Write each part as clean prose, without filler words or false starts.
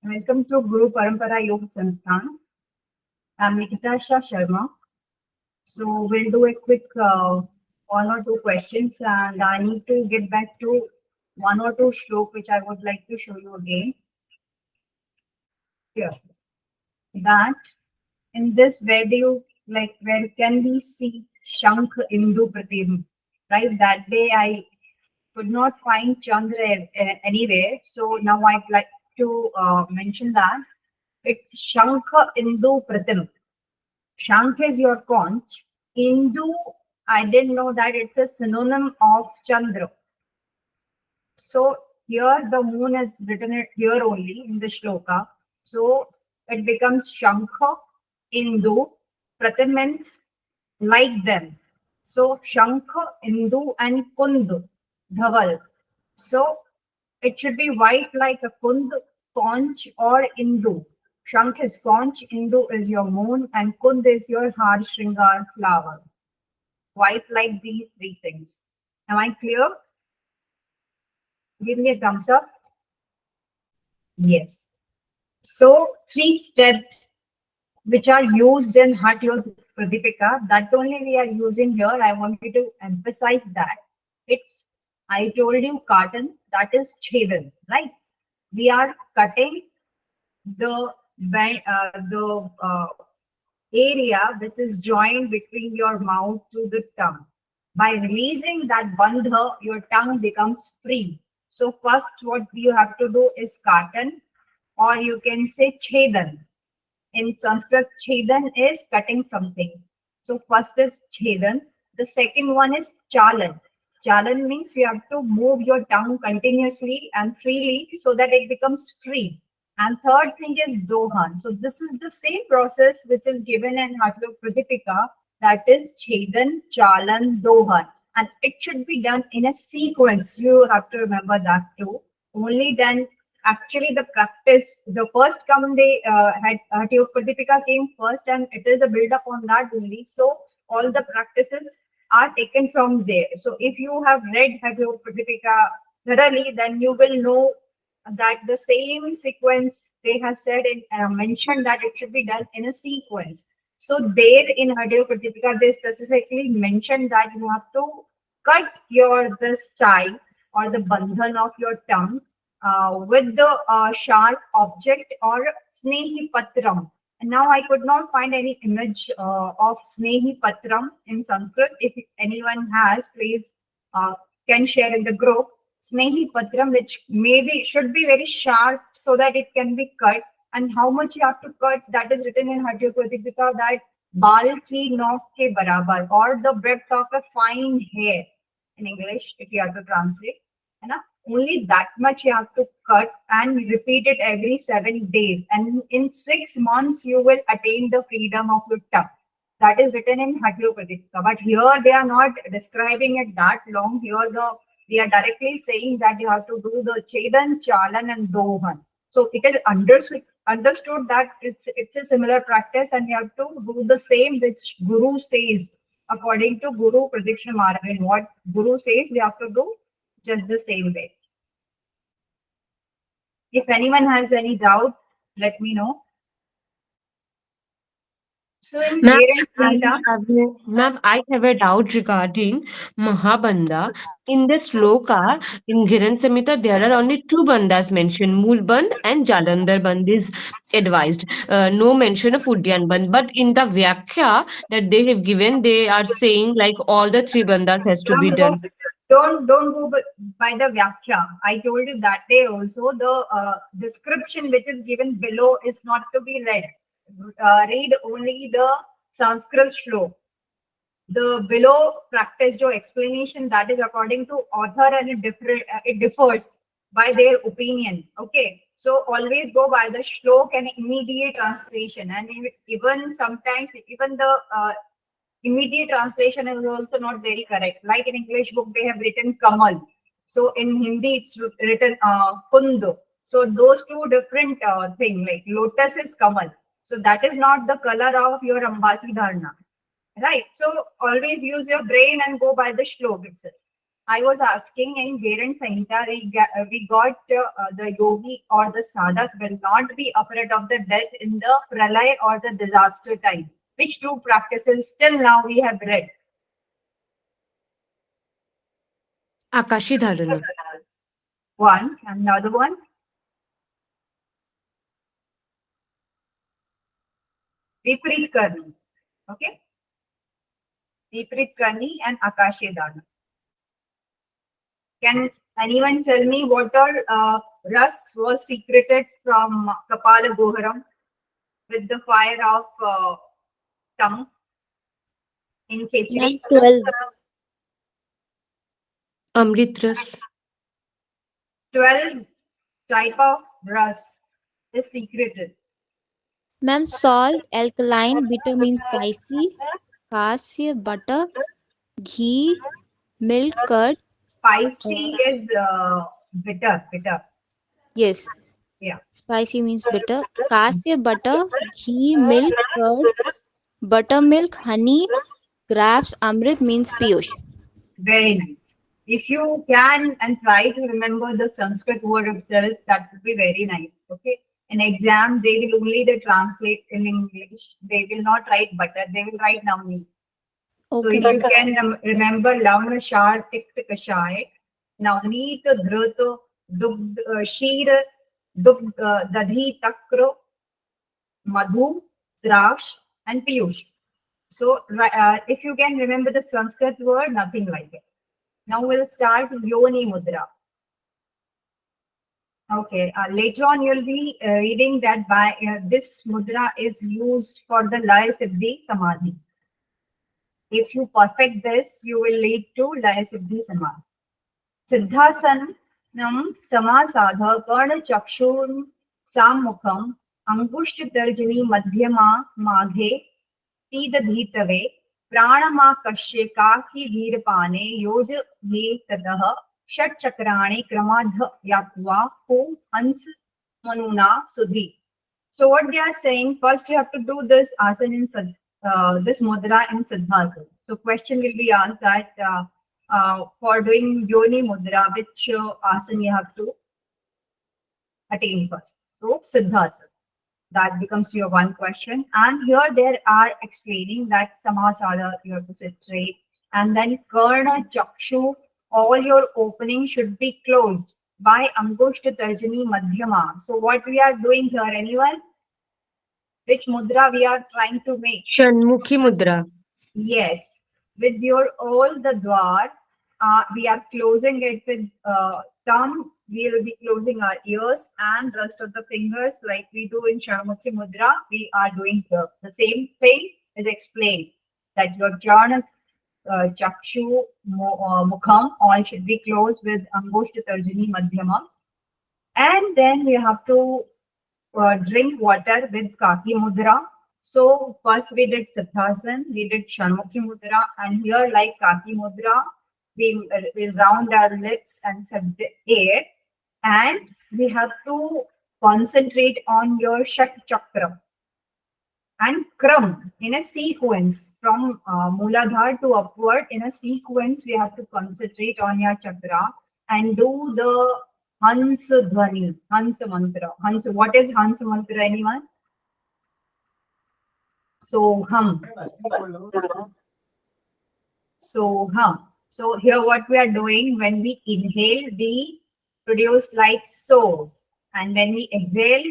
Welcome to Guru Parampara Yoga Sansthan. I'm Nikitasha Sharma. So we'll do a quick one or two questions, and I need to get back to one or two shlok which I would like to show you again. Here, that in this, where can we see Shankh Indu Pratim? Right, that day I could not find Chandra anywhere, so now I'd like to mention that it's Shankha Indu Pratim. Shank is your conch. Indu, I didn't know that it's a synonym of Chandra. So here the moon is written it here only in the shloka. So it becomes Shankha, Indu, Pratim means like them. So Shankha, Indu and Kundu, Dhaval. So it should be white like a Kund, conch or Indu. Shankh is conch, Indu is your moon, and Kund is your Har Shringar flower. White like these three things. Am I clear? Give me a thumbs up. Yes. So 3 steps which are used in Hat Yog Pradipika, that only we are using here. I want you to emphasize that. It's, I told you, cotton, that is Chedan, right? We are cutting the area which is joined between your mouth to the tongue. By releasing that bandha, your tongue becomes free. So first what you have to do is katan, or you can say chedan. In Sanskrit, chedan is cutting something. So first is chedan. The second one is chalan. Chalan means you have to move your tongue continuously and freely so that it becomes free. And third thing is Dohan. So this is the same process which is given in Hatha Pradipika, that is Chedan, Chalan, Dohan. And it should be done in a sequence. You have to remember that too. Only then, actually the practice, the first come they had Hatha Pradipika came first, and it is a build up on that only. So all the practices are taken from there. So if you have read Hatha Pradipika thoroughly, then you will know that the same sequence they have said in mentioned that it should be done in a sequence. So there in Hadeo Pratipika, they specifically mentioned that you have to cut your this tie or the bandhan of your tongue with the sharp object or snehi patram. And now I could not find any image of snehi patram in Sanskrit. If anyone has, please can share in the group. Snehi patram, which maybe should be very sharp so that it can be cut. And how much you have to cut, that is written in Hatha Pradipika, that bal ki nok ke barabar, or the breadth of a fine hair in English, if you have to translate. Only that much you have to cut and repeat it every 7 days. And in 6 months, you will attain the freedom of your tongue. That is written in Hatha Pradipika. But here they are not describing it that long. Here we are directly saying that you have to do the Chedan, Chalan, and Dohan. So it is understood that it's a similar practice, and you have to do the same which Guru says according to Guru Pradiksha Marga. What Guru says, we have to do just the same way. If anyone has any doubt, let me know. So in Ma'am, I have a doubt regarding Mahabandha. In this sloka, in Gherand Samhita, there are only 2 bandhas mentioned. Mool Bandh and Jalandhar Bandh is advised. No mention of Udyan Bandh. But in the Vyakhya that they have given, they are saying like all the 3 bandhas has to be done. Don't go by the Vyakhya. I told you that day also. The description which is given below is not to be read. Read only the Sanskrit shlok. The below practice jo explanation, that is according to author, and it differs by their opinion. Okay, so always go by the shlok and immediate translation. And even sometimes even the immediate translation is also not very correct. Like in English book they have written Kamal, so in Hindi it's written Kundu. So those two different thing, like lotus is Kamal, so that is not the color of your Ambasi Dharna. Right. So always use your brain and go by the shlok itself. I was asking in Gherand Samhita, we got the yogi or the sadhak will not be afraid of the death in the pralay or the disaster time. Which two practices still now we have read? Akashi Dharana. One, another one, Viprit Karni. Okay, Viprit Karni and Akashi Dharana. Can anyone tell me what all ras was secreted from Kapala Goharam with the fire of tongue in Ma'am, Khechri? 12. Amritras. 12 type of ras is secreted. Ma'am, salt, alkaline, bitter means spicy, cassia, butter, ghee, milk, curd. Spicy Uh, is bitter, bitter. yes, Yeah, spicy means bitter. Cassia, butter, ghee, milk, curd, buttermilk, honey, grapes, amrit means piyush. very nice. If you can and try to remember the Sanskrit word itself, that would be very nice. Okay. In exam, they will only they translate in English. They will not write butter. They will write namni. So Okay, if you ma'am. can remember Lavna Shar Tikt Kashay, Navneet Dhrut Dugd Sheer Dugd Dadhi Takra Madhu Draksh and Piyush. So if you can remember the Sanskrit word, nothing like it. Now we'll start Yoni Mudra. Okay, later on you'll be reading that by this mudra is used for the Laya Siddhi Samadhi. If you perfect this, you will lead to Laya Siddhi Samadhi. सिद्धासनम समासाध कर्ण चक्षुर सामुखम अंगुष्ठ तर्जनी मध्यमा माघे पीदधीतवे प्राणमाकश्य काकी वीरपाने योज ये ततः षट चक्राणि क्रमाध यात्वा को हंस मनुना सुधि. So what they are saying, first you have to do this asana in this mudra in Siddhasana. So question will be asked that for doing Yoni mudra, which asana you have to attain first. So Siddhasana. That becomes your one question. And here they are explaining that Samasada you have to sit straight. And then Karna Chakshu, all your opening should be closed by Angushta Tarjani Madhyama. So what we are doing here, anyone? Which mudra we are trying to make? Shanmukhi Mudra. Yes, with your all the dwar, we are closing it with thumb. We will be closing our ears and rest of the fingers like we do in Sharmukhi Mudra. We are doing here. The same thing is explained that your jhana, chakshu, mukham, all should be closed with angushta tarjani madhyama. And then we have to drink water with Kaki Mudra. So first we did Siddhasan, we did Shanmukhi Mudra, and here like Kaki Mudra, we will round our lips and sip the air, and we have to concentrate on your Shat Chakra and Kram in a sequence from Mooladhar to upward in a sequence. We have to concentrate on your chakra and do the Hans Dhvani, Hans Mantra. Hans, what is Hans Mantra, anyone? So hum. So hum. So here what we are doing when we inhale, we produce like so. And when we exhale,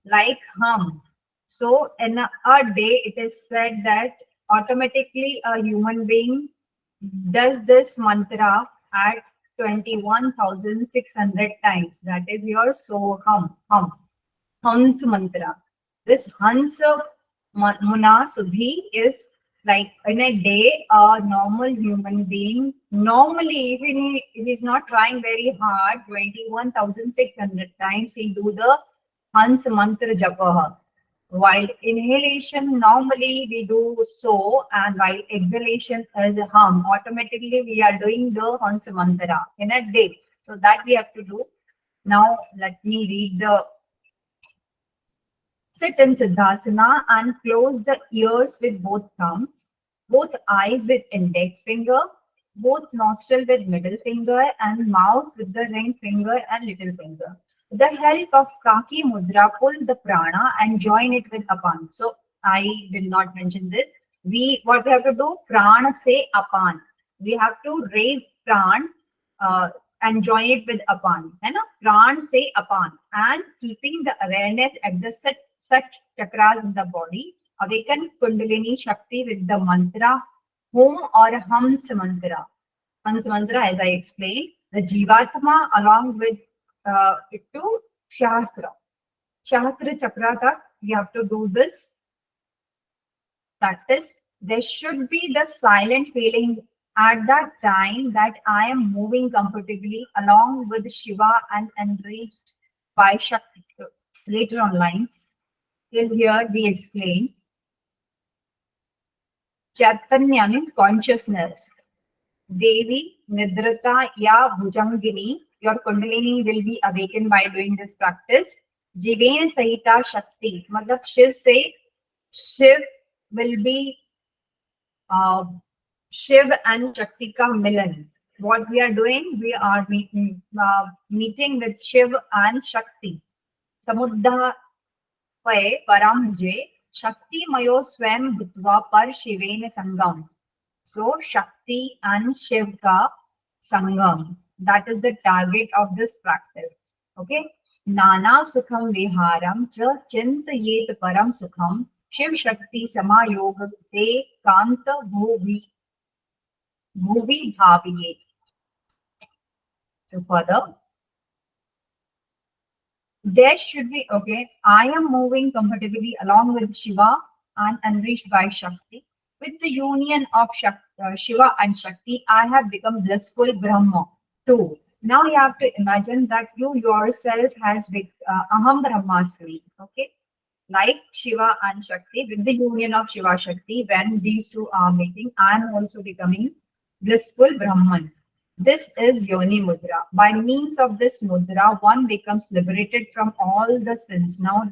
like hum. So in a day, it is said that automatically a human being does this mantra at 21,600 times. That is your so hum. Hans mantra. This Hans Muna Sudhi is like in a day, a normal human being, normally, even if he's not trying very hard, 21,600 times, he do the Hans mantra japaha. While inhalation, normally we do so, and while exhalation is hum, automatically we are doing the Hans mantra in a day. So that we have to do. Now, let me read the sit in Siddhasana and close the ears with both thumbs, both eyes with index finger, both nostril with middle finger and mouth with the ring finger and little finger. With the help of Kaki Mudra, pull the prana and join it with apan. So I will not mention this. What we have to do, prana say apan. We have to raise pran and join it with apan. And pran say apan. And keeping the awareness at the such chakras in the body, awaken Kundalini Shakti with the mantra Hum or Hams mantra. Hams mantra, as I explained, the Jivatma along with it to Shastra. Shastra Chakra, you have to do this practice. There should be the silent feeling at that time that I am moving comfortably along with Shiva and enriched by Shakti. So, later on lines, till here we explain. Chaitanya means consciousness. Devi, Nidrata, Ya, Bhujangini, your Kundalini will be awakened by doing this practice. Jiven Sahita Shakti, matlab Shiv say, Shiv will be Shiv and Shakti ka milan. What we are doing, we are meeting with Shiv and Shakti. Samuddha Paye Param Je, Shakti Mayo Swam Bhutva Par Shivene Sangam. So Shakti and Shiv ka Sangam. That is the target of this practice. Okay. Nana Sukham Viharam Cha Chintayet Param Sukham Shiv Shakti Samayoga Te Kanta Bhuvi Bhaviyet. So further, there should be, okay, I am moving comfortably along with Shiva and enriched by Shakti. With the union of Shiva and Shakti, I have become blissful Brahma too. Now you have to imagine that you yourself has Aham Brahmasmi, okay? Like Shiva and Shakti, with the union of Shiva Shakti, when these two are meeting, I am also becoming blissful Brahman. This is Yoni Mudra. By means of this mudra, one becomes liberated from all the sins. Now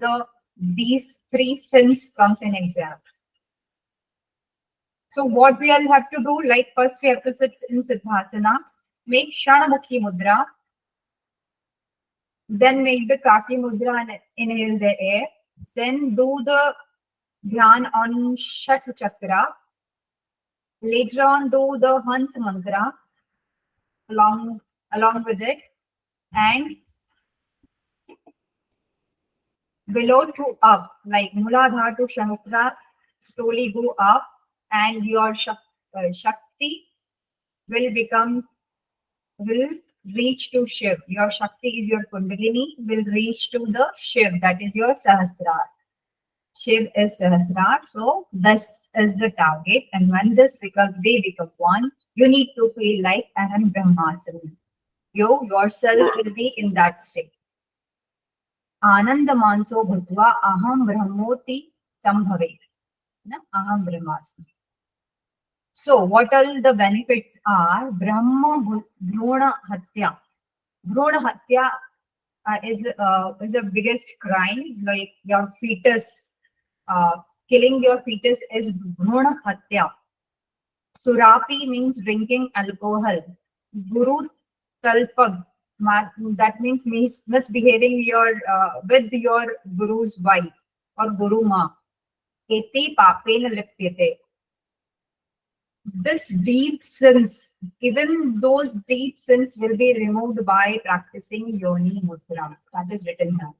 these three sins comes in exam. So what we all have to do, like first we have to sit in Siddhasana, make Shanamukhi Mudra, then make the Kaki Mudra and inhale the air, then do the Dhyan on Shat Chakra, later on do the Hans Mantra along with it, and below to up, like Muladhara to Shahasra, slowly go up, and your Shakti will reach to Shiv. Your Shakti is your Kundalini, will reach to the Shiv, that is your Sahasrar. Shiv is Sahasrar, so this is the target. And when they become one, you need to feel like Aham Brahmasmi. You yourself will be in that state. Ananda Manso Bhutva Aham Brahmoti Sambhave. Aham Brahmasmi. So, what all the benefits are? Brahma Bhrona Hatya. Bhrona Hatya is the biggest crime. Like your fetus, killing your fetus is Bhrona Hatya. Surapi means drinking alcohol. Guru Talpag, that means misbehaving with your guru's wife or guru ma. Eti papena lipyate. This deep sins, even those deep sins will be removed by practicing Yoni Mudra. That is written here.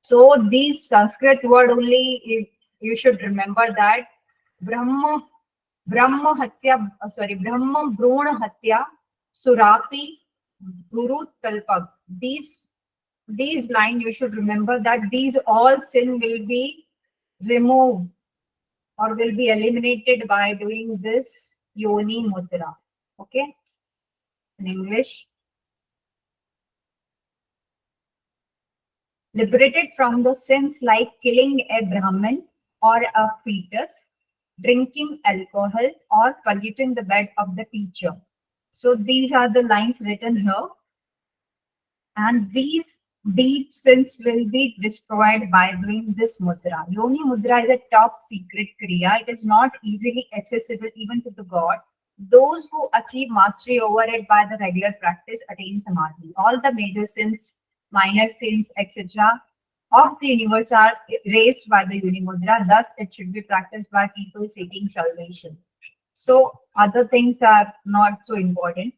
So these Sanskrit word only, you should remember that Brahma Bhrona Hatya, Surapi, Guru Talpag. These lines you should remember that these all sin will be removed or will be eliminated by doing this Yoni Mudra. Okay? In English. Liberated from the sins like killing a Brahmin or a fetus, drinking alcohol, or polluting the bed of the teacher. So these are the lines written here. And these deep sins will be destroyed by doing this mudra. Yoni mudra is a top secret kriya. It is not easily accessible even to the God. Those who achieve mastery over it by the regular practice attain samadhi. All the major sins, minor sins, etc. of the universe are erased by the Unimudra. Thus, it should be practiced by people seeking salvation. So, other things are not so important.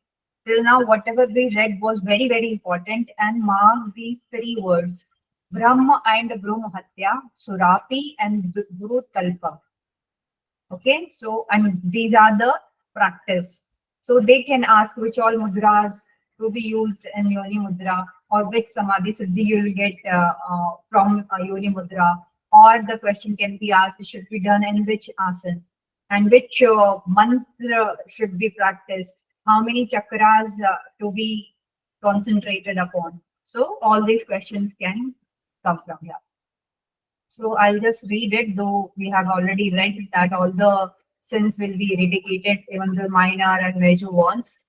Till now, whatever we read was very, very important. And mark these three words: Brahma and Brahmahatya, Surapi and Guru Talpa. Okay, so and these are the practice. So they can ask which all mudras to be used in Yoni Mudra, or which Samadhi Siddhi you will get from Yoni Mudra, or the question can be asked, it should be done in which asana, and which mantra should be practiced, how many chakras to be concentrated upon. So all these questions can come from here. So I'll just read it, though we have already read that all the sins will be eradicated, even the minor and major ones.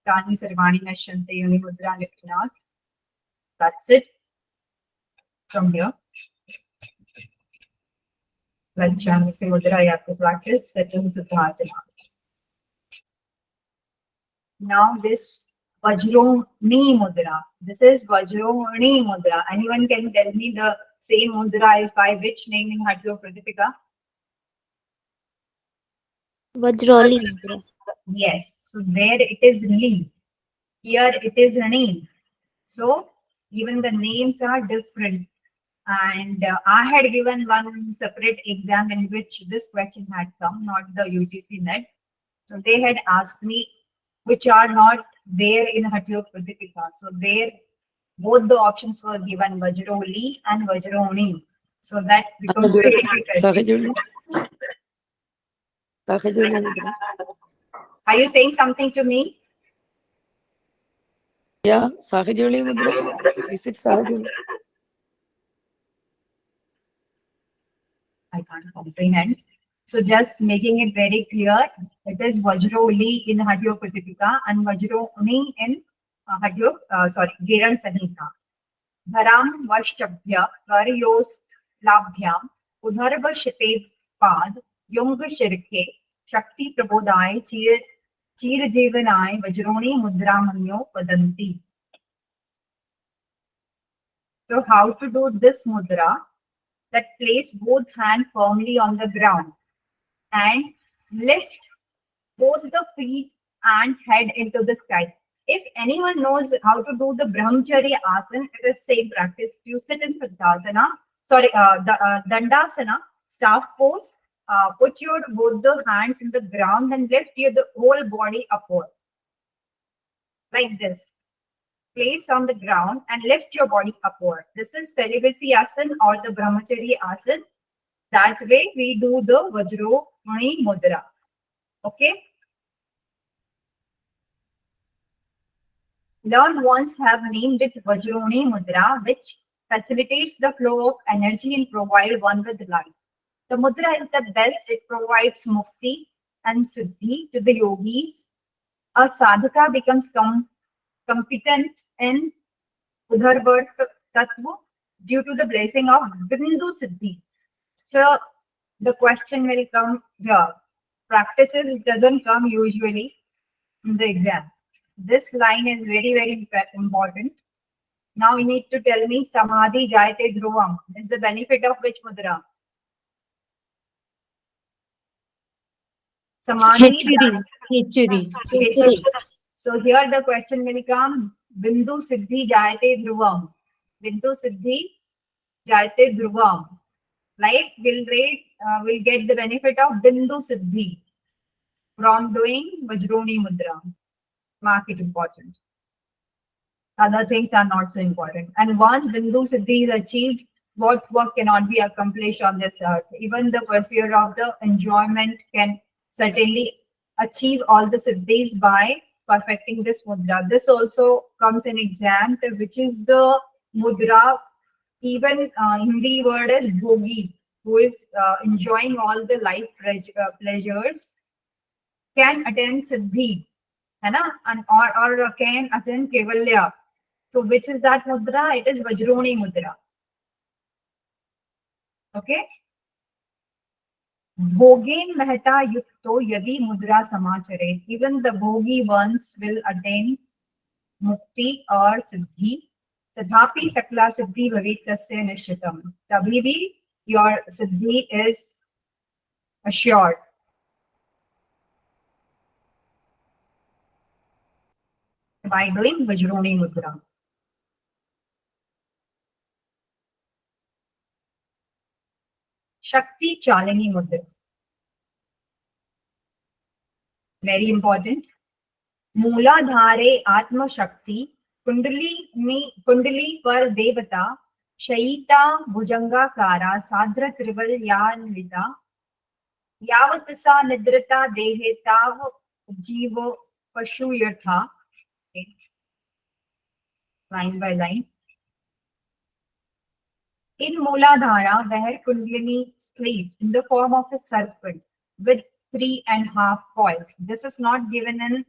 Tani Sarvani Nashante Yoni Mudra Nipinath. That's it from here. Lanchami Mudra you have to practice, setting Siddhasana. Now this Vajroni Mudra. This is Vajroni Mudra. Anyone can tell me the same mudra is by which name in Hatha Pradipika? Vajroli Mudra. Yes. So there it is Li. Here it is Ni. So even the names are different. And I had given one separate exam in which this question had come, not the UGC net. So they had asked me which are not there in Hatha Pradipika. So there both the options were given, Vajroli and Vajroni. So that becomes difficult. Are you saying something to me? Yeah, Sahajoli Mudra. Is it Sahajoli? I can't comprehend. So just making it very clear, it is Vajroli in Hatha Pradipika and Vajroni in Gherand Samhita. Dharam Vashtabhya Karyos Labhyam Udharva Shate Pad Yung Shirke Shakti Prabodai Chir Jevanai Vajroni Mudramanyo Padanti. So how to do this mudra? That place both hands firmly on the ground and lift both the feet and head into the sky. If anyone knows how to do the Brahmacharya asana, it is same practice. You sit in Siddhasana, Dandasana, staff pose, put your both the hands in the ground and lift your the whole body upward. Like this. Place on the ground and lift your body upward. This is celibacy asana or the Brahmacharya asana. That way we do the Vajroni Mudra. Okay. Learned ones have named it Vajroni Mudra, which facilitates the flow of energy and provide one with light. The mudra is the best. It provides mukti and siddhi to the yogis. A sadhaka becomes competent in Udharvat Tattva due to the blessing of Bindu Siddhi. So the question will come here. Practices, it doesn't come usually in the exam. This line is very, very important. Now you need to tell me Samadhi Jayate Dhruvam is the benefit of which mudra? Samadhi. Khechari. So here the question will come Bindu Siddhi Jayate Dhruvam. Bindu Siddhi Jayate Dhruvam. Like we'll get the benefit of Bindu Siddhi from doing Vajroni Mudra. Mark it important. Other things are not so important. And once Bindu Siddhi is achieved, what work cannot be accomplished on this earth? Even the pursuer of the enjoyment can certainly achieve all the siddhis by perfecting this mudra. This also comes in exam, which is the mudra, even Hindi word is bhogi, who is enjoying all the life pleasures, can attain siddhi, and or can attain kevalya. So which is that mudra? It is Vajroni Mudra. Okay. Bhogen Mehta Yukto Yadi Mudra Samachare. Even the Bhogi ones will attain Mukti or Siddhi. Tadhapi Sakla Siddhi Bhavit Tasya Nishitam. Tabhi bhi your Siddhi is assured. By doing Vajroni Mudra. Shakti Chalini Mudra. Very important. मूलाधारे आत्म शक्ति कुंडली पर देवता शयिता भुजंगाकारा साद्र त्रिवल्यान्विता यावत् सा निद्रता देहे ताव जीव पशु यथा. Line by line. In Mooladhara, where Kundalini sleeps in the form of a serpent with 3.5 coils. This is not given in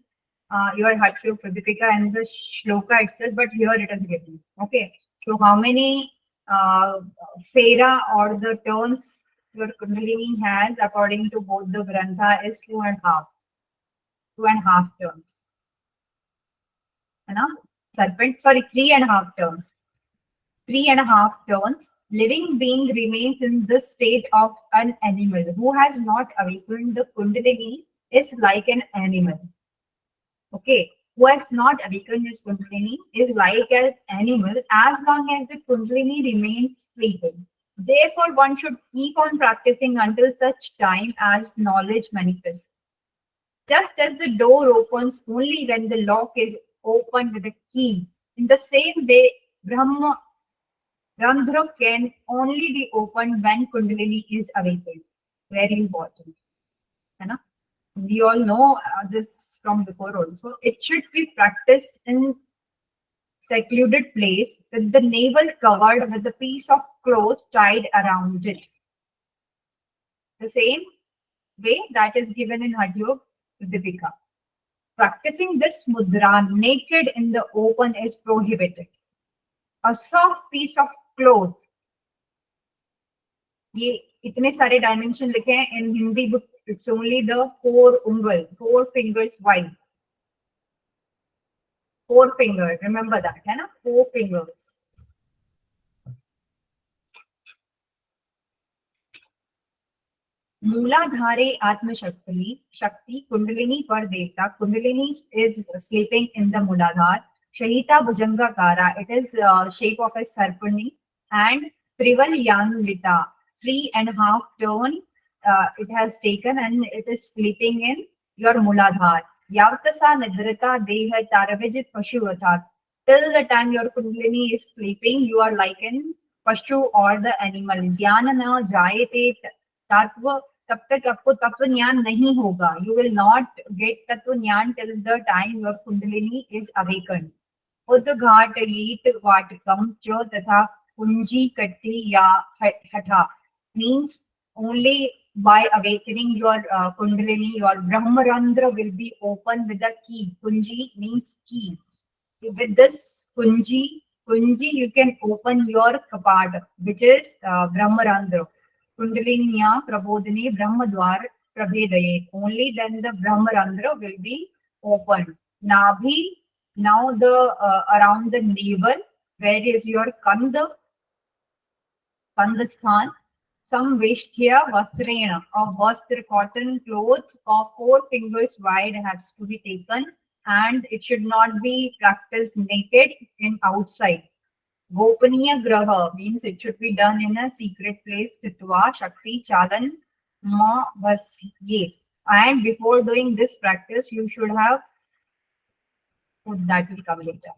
your Hatyu Pradipika and the Shloka itself, but here it is given. Okay. So how many Fera or the turns your Kundalini has according to both the Grantha is 2.5. 2.5 turns. Serpent, sorry, 3.5 turns. 3.5 turns. Living being remains in this state of an animal. Who has not awakened the Kundalini is like an animal. Okay, who has not awakened his Kundalini is like an animal as long as the Kundalini remains sleeping. Therefore, one should keep on practicing until such time as knowledge manifests. Just as the door opens only when the lock is opened with a key, in the same way, Brahma Randhra can only be opened when Kundalini is awakened. Very important. We all know this from before also. It should be practiced in secluded place with the navel covered with a piece of cloth tied around it. The same way that is given in Hadyo Dipika. Practicing this mudra naked in the open is prohibited. A soft piece of cloth. ये इतने सारे dimension लिखे हैं in Hindi book. It's only the 4 ungal, 4 fingers wide. 4 fingers. Remember that, है ना? 4 fingers. Mooladhare Atma Shakti Kundalini per Devta. Kundalini is sleeping in the Mooladhar. Shahita Bhujanga Kara. It is shape of a serpent. And Trivalyanvita. 3.5 turn it has taken and it is sleeping in your Mooladhar. Yavatasa Nidrita Deha Taravijit Pashuvata. Till the time your Kundalini is sleeping, you are like an Pashu or the animal. Dhyana na jayate tatva. तब तक आपको तत्व ज्ञान नहीं होगा. You will not get तत्व ज्ञान till the time your Kundalini is awakened. उद्घाट ईट वाटकम च तथा कुंजी कट्टी या हठा means only by awakening your Kundalini, your Brahmarandra will be open with a key. Kunji means key. With this kunji you can open your kapat, which is Brahmarandra. Kundaliniya Prabodhini Brahmadwar Prabhedaye. Only then the Brahmarandra will be opened. Nabhi, now the around the navel, where is your Kandasthan? Some Veshtya Vastrena, of Vastra cotton cloth of 4 fingers wide has to be taken, and it should not be practiced naked in outside. Gopaniya Graha means it should be done in a secret place. Titva Shakti Chalan Ma Vasye. And before doing this practice, you should have, that will come later.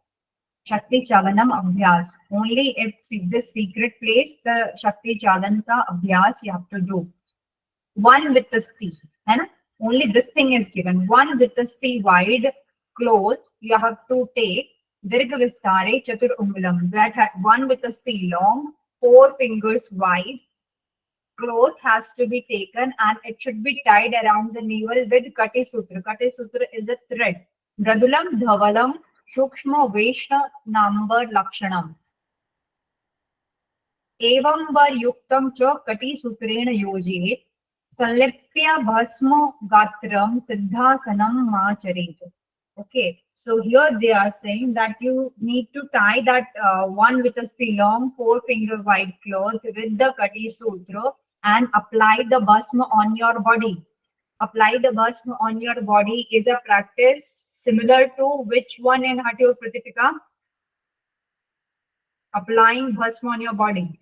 Shakti Chalanam Abhyas. Only if this secret place, the Shakti Chalanta Abhyas you have to do. One with the sti. Only this thing is given. One with the sti wide cloth you have to take. Dirgha Vistare Chatur Ungulam. That one with the sti long, 4 fingers wide. Cloth has to be taken and it should be tied around the navel with Kati Sutra. Kati Sutra is a thread. Radulam Dhavalam Shukshma Veshna Nambar Lakshanam. Evam var yuktam cha kati sutrena yoje. Salipya bhasma gatram siddhasanam macharet. Okay, so here they are saying that you need to tie that one with a long 4-finger wide cloth with the Kati Sutra and apply the bhasma on your body. Apply the bhasma on your body is a practice similar to which one in Hatha Pratipika? Applying bhasma on your body.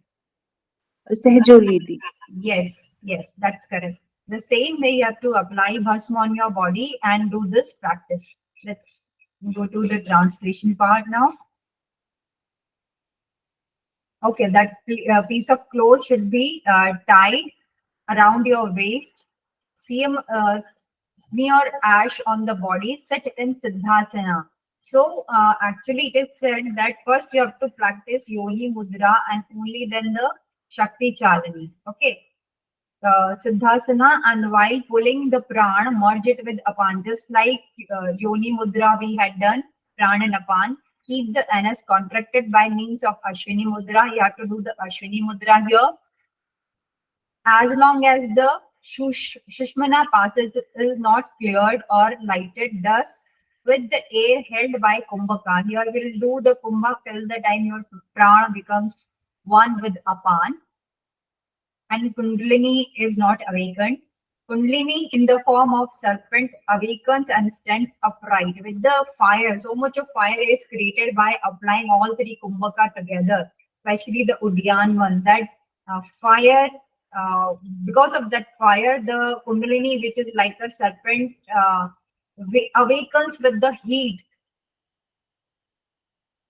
Sahajoliti. Yes, yes, that's correct. The same way you have to apply bhasma on your body and do this practice. Let's go to the translation part now. Okay, that piece of cloth should be tied around your waist. Smear ash on the body. Sit in Siddhasana. So actually, it is said that first you have to practice Yoni Mudra and only then the Shakti Chalani. Okay. Siddhasana, and while pulling the prana, merge it with apan, just like Yoni Mudra we had done, prana and apan. Keep the anus contracted by means of Ashwini Mudra. You have to do the Ashwini Mudra here. As long as the Shushmana passes is not cleared or lighted, thus with the air held by Kumbhaka. Here we will do the Kumbhak till the time your prana becomes one with apan and Kundalini is not awakened. Kundalini in the form of serpent awakens and stands upright with the fire. So much of fire is created by applying all three kumbhaka together, especially the Udyan one. That fire, because of that fire, the Kundalini, which is like a serpent, awakens with the heat.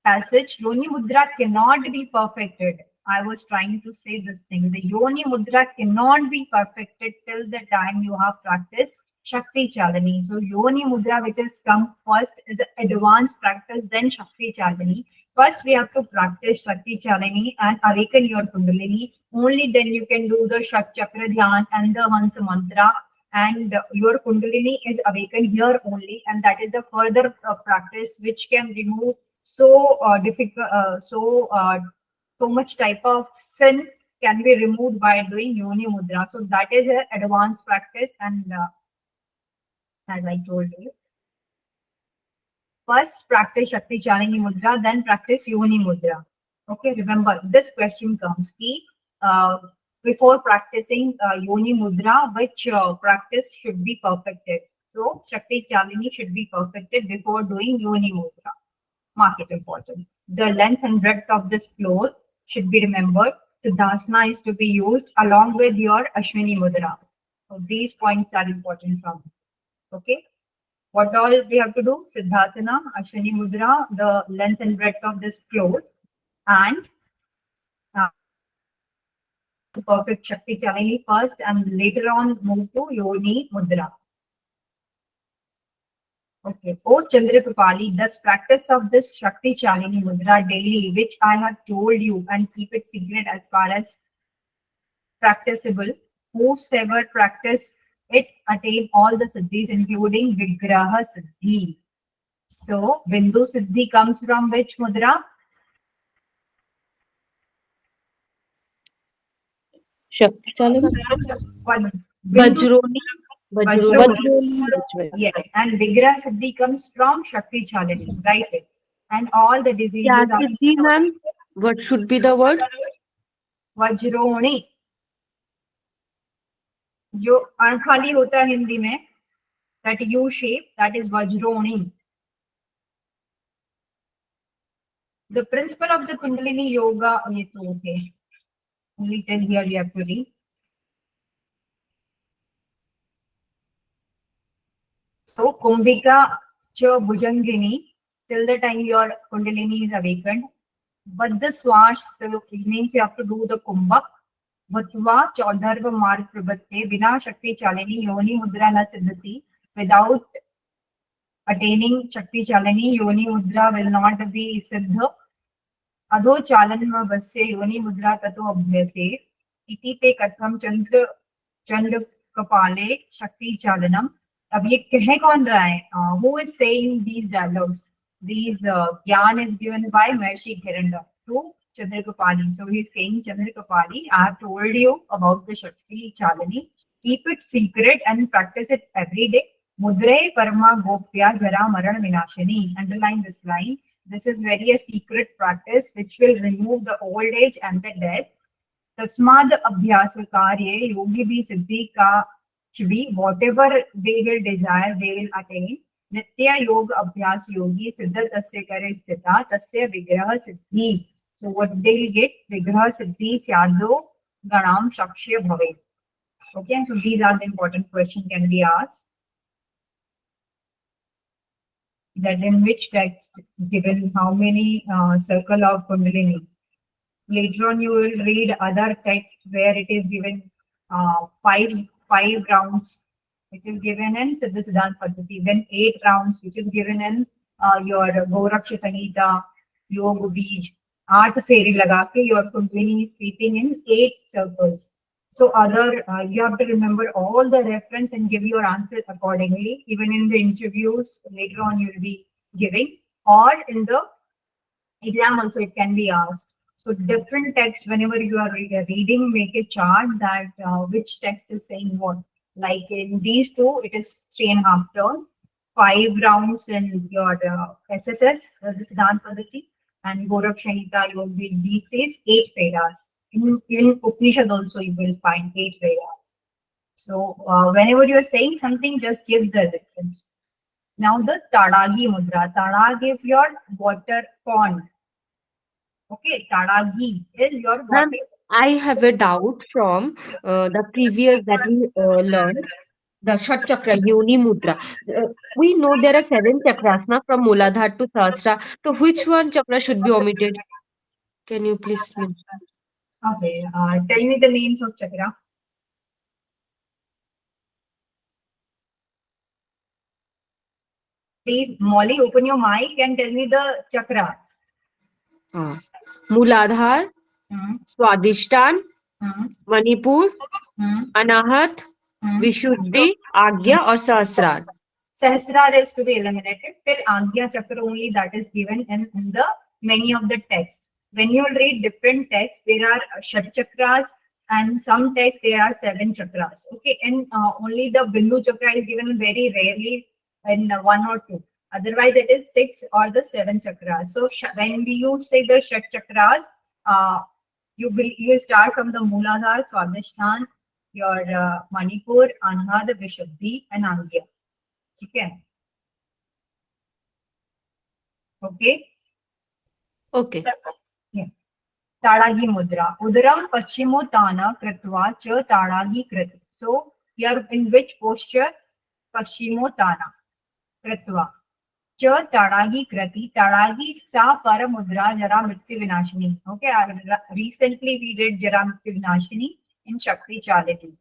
Passage, Yoni Mudra cannot be perfected. I was trying to say this thing. The Yoni Mudra cannot be perfected till the time you have practiced Shakti Chalani. So Yoni Mudra, which has come first, is the advanced practice, then Shakti Chalani. First, we have to practice Shakti Chalani and awaken your Kundalini. Only then you can do the Shat Chakra Dhyan and the Hansa Mantra. And your Kundalini is awakened here only. And that is the further practice which can remove so difficult, so much type of sin can be removed by doing Yoni Mudra. So that is an advanced practice, and as I told you, first practice Shakti Chalani Mudra, then practice Yoni Mudra. Okay, remember this question comes key. Before practicing Yoni Mudra, which practice should be perfected? So Shakti Chalani should be perfected before doing Yoni Mudra. Mark it important. The length and breadth of this floor should be remembered. Siddhasana is to be used along with your Ashwini Mudra. So these points are important from. Okay. What all we have to do? Siddhasana, Ashwini Mudra, the length and breadth of this floor, and perfect Shakti Chalani first, and later on move to Yoni Mudra. Okay. Oh Chandrakapali, thus practice of this Shakti Chalani Mudra daily, which I have told you, and keep it secret as far as practicable. Whosoever practice it attain all the siddhis, including Vigraha Siddhi. So Bindu Siddhi comes from which mudra? Shakti Chalani. Bindu Vajroni. Vajroni. Vajroli. Yes, and Vigraha Siddhi comes from Shakti Chalani, right? And all the diseases are Siddhi, ma'am. What should be the word? वज्रोणी जो अणखाली होता है हिंदी में that U shape, that is Vajroni. The principle of the Kundalini Yoga, okay. Only till here you have to read. So Kumbhika Cha Bhujangini, till the time your Kundalini is awakened. But the Swash means you have to do the Kumbhak. Vatva Chaudharva Marg Prabhatte, Vina Shakti Chalani, Yoni Mudra na Siddhati. Without attaining Shakti Chalani, Yoni Mudra will not be Siddha. Adho Chalanma Vasya Yoni Mudra Tato Abhyase. Iti te Katham Chandra Kapale Shakti Chalanam. अब ये कह कौन रहा है? Who is saying these dialogues? These Gyan is given by Maharishi Gherand to Chandrakapali. So he is saying, Chandrakapali, I have told you about the Shakti Chalani. Keep it secret and practice it every day. Mudre Parma Gopya Jara Maran Vinashini. Underline this line. This is very a secret practice which will remove the old age and the death. Tasmad Abhyas Karye Yogi Bhi Siddhi Ka Shvi. Whatever they will desire, they will attain. Nitya Yoga Abhyas Yogi Siddha Tasya Kare Sthita Tasya Vigraha Siddhi. So what they will get? Vigraha Siddhi Syado Ganam Shakshya Bhave. Okay, so these are the important questions can be asked. That in which text given how many circle of Kundalini. Later on, you will read other text where it is given five rounds, which is given in Siddhasiddhanta Paddhati. Then 8 rounds, which is given in your Goraksha Samhita, Yoga Bij, 8 fairy lagake, your Kundalini is sleeping in 8 circles. So other, you have to remember all the reference and give your answer accordingly. Even in the interviews later on, you will be giving, or in the exam also it can be asked. So different text, whenever you are reading, make a chart that which text is saying what. Like in these two, it is 3.5 turn, 5 rounds in your SSS, this Siddhanta Paddhati, and Gorakshanita, you will be these days 8 Vedas. In Upanishad also you will find 8 Vedas. So whenever you are saying something, just give the reference. Now the Tadagi Mudra. Tadag is your water pond. Okay, Tadagi is your water. Ma'am, I have a doubt from the previous that we learned, the Shat Chakra, Yoni Mudra. We know there are 7 chakras now from Muladhara to Sahasrara. So which one chakra should be omitted? Can you please mention? Okay, tell me the names of chakra. Please, Molly, open your mic and tell me the chakras. Muladhar, Hmm, Swadhisthana, hmm, Manipur, hmm, Anahat, hmm. Vishuddhi, Agya or Sahasrara. Sahasrara is to be eliminated. Till Agya Chakra only that is given in the many of the texts. When you read different texts, there are Shat Chakras and some texts there are 7 chakras. Okay, and only the Bindu Chakra is given very rarely in 1 or 2. Otherwise, it is 6 or the 7 chakras. So when we use say the Shat Chakras, you start from the Muladhara, Swadhisthana, your Manipur, Anahad, Vishuddhi, and Agya. Okay. Okay. Okay. Yeah. Tadagi Mudra. Udaram Paschimotana Kritva Cha Tadagi Krit. So here in which posture? Paschimotana Kritva. Cha Tadagi Kriti. Tadagi Sa Paramudra Jara Mritti Vinashini. Okay. Recently we did Jara Mritti Vinashini in Shakti Charity.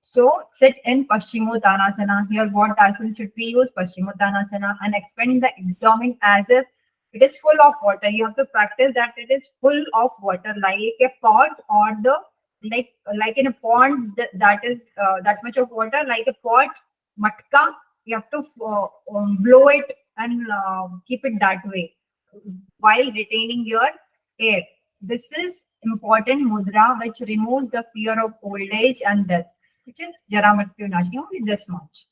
So sit in Paschimottanasana. Here what asana should we use? Paschimottanasana, and expand the abdomen as if it is full of water. You have to practice that it is full of water, like a pot or the like in a pond that is that much of water, like a pot matka. You have to blow it and keep it that way while retaining your air. This is important mudra which removes the fear of old age and death, which is Jara Mrityu Nashini, only this much.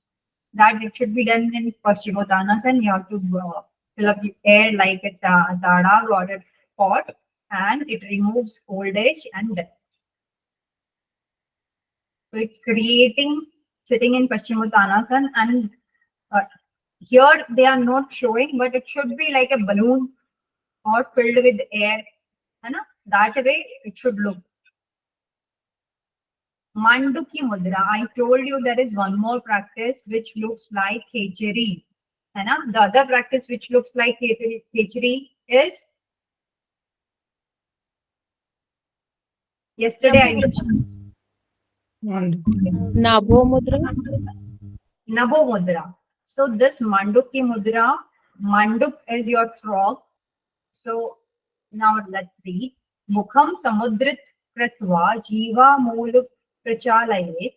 That it should be done in Paschimottanasana, and you have to fill up the air like a tadag or a pot, and it removes old age and death. So it's creating sitting in Paschimottanasana, and here they are not showing, but it should be like a balloon or filled with air. That way it should look. Manduki Mudra. I told you there is one more practice which looks like Khechari. The other practice which looks like Khechari is yesterday I mentioned Nabho Mudra. Nabho Mudra. So this Manduki Mudra, Manduk is your frog. So now let's read. Mukham Samudrit Kritva Jiva Muluk Prachalayet.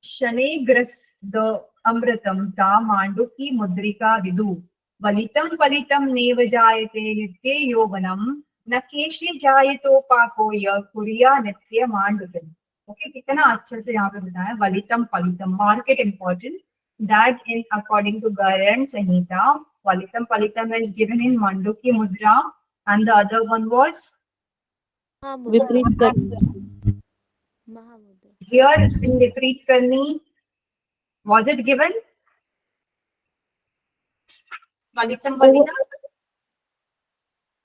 Shanegras the Amritam Ta Manduki Mudrika Vidu. Valitam Palitam Nevajayate Nitye Yovanam Nakeshi Jayato Pakoya Kuriya Nitya Mandukim. Okay, कितना अच्छे से यहाँ पे बताया वलितम फलितम. Mark it important that in according to Gherand Samhita, Valitam Palitam is given in Manduki Mudra and the other one was Mahamudra. विपरीत करनी. Mahamudra. here in Viprit Karni. Was it given? Valitam Over, Palitam?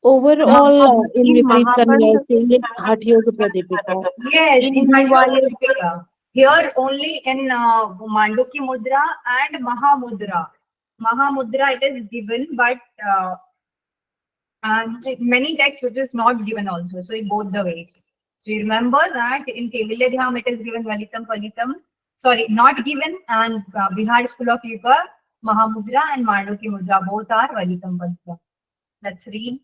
overall, in in विपरीत करनी, I Mahaband, think it हठ योग प्रातिपदिका. Yes, in in Bhuwale, Hatha. Here only in Manduki Mudra and Mahamudra. Mahamudra it is given, but and many texts which is not given also. So in both the ways. So you remember that in Keviladhyam it is given Valitam Palitam. Sorry, not given, and Bihar School of Yuga, Mahamudra and Manduki Mudra both are Valitam Palitam. Let's read.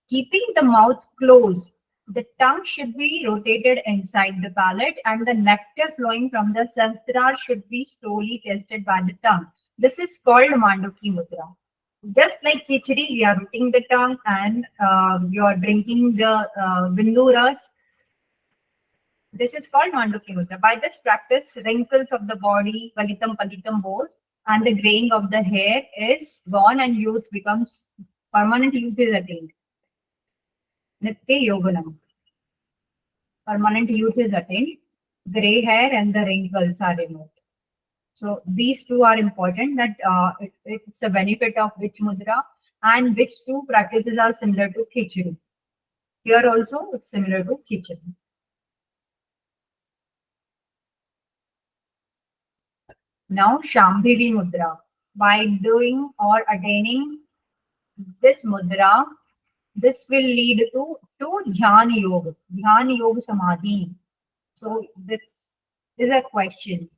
Keeping the mouth closed, the tongue should be rotated inside the palate and the nectar flowing from the sahasrara should be slowly tasted by the tongue. This is called Manduki Mudra. Just like khichdi, we are rooting the tongue and you are drinking the bindu ras. This is called Manduki Mudra. By this practice, wrinkles of the body, Valitam Palitam both, and the graying of the hair is gone and youth becomes permanent youth is attained. Nitya Yoganam. Permanent youth is attained. Gray hair and the wrinkles are removed. So these two are important that it's a benefit of which mudra and which two practices are similar to khichdi. Here also it's similar to khichdi. Now Shambhavi mudra. By doing or attaining this mudra, this will lead to Dhyan Yoga. Dhyan Yoga Samadhi. So this is a question.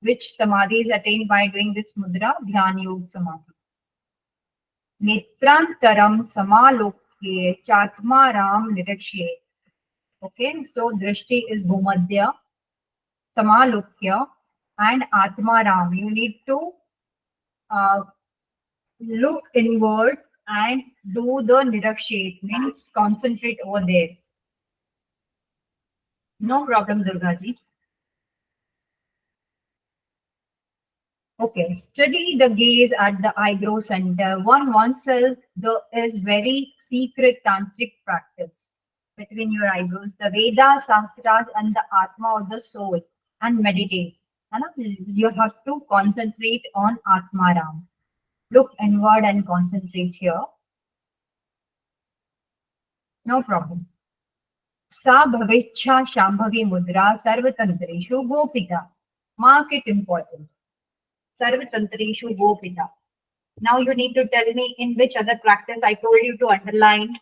Which samadhi is attained by doing this mudra? Dhyan Yoga Samadhi. Netrantaram samalokye chatmaram nirakshe. Okay, so drishti is bhumadhya, samalokya, and atmaram. You need to look inward and do the nirakshe. It means concentrate over there. No problem, Durgaji. Okay, study the gaze at the eyebrow center. One oneself is very secret tantric practice between your eyebrows. The Vedas, Shastras, and the Atma or the soul, and meditate. You have to concentrate on Atmaram. Look inward and concentrate here. No problem. Sa bhavecha shambhavi mudra sarvatantreshu gopita. Mark it important. Sarvatantreshu gopita. Now you need to tell me in which other practice I told you to underline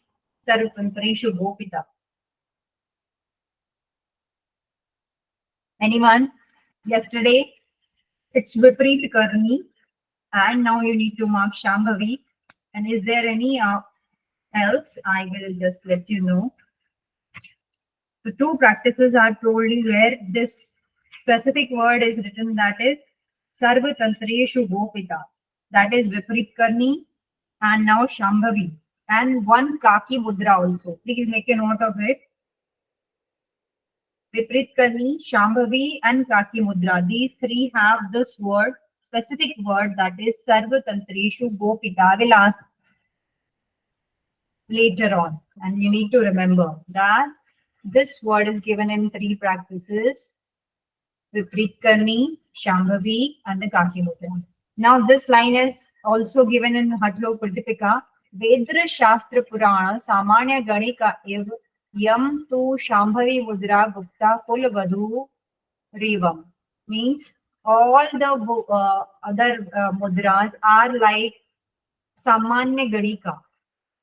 Sarvatantreshu gopita. Anyone? Yesterday it's Viprit Karni and now you need to mark Shambhavi. And is there any else? I will just let you know. The two practices are told you where this specific word is written, that is Sarvatantreshu Gopita. That is Viprit Karni and now Shambhavi. And one Kaki Mudra also. Please make a note of it. Viprit Karni, Shambhavi and Kaki Mudra. These three have this word, specific word, that is Sarvatantreshu Gopita. I will ask later on. And you need to remember that this word is given in three practices. Viprit Karni, Shambhavi, and the Kaki Mudra. Now this line is also given in Hatlo Pradipika. Vedra Shastra Purana Samanya Ganika Iv Yam tu Shambhavi Mudra Gupta Kul Vadhu Rivam. Means all the other mudras are like Samanya Ganika.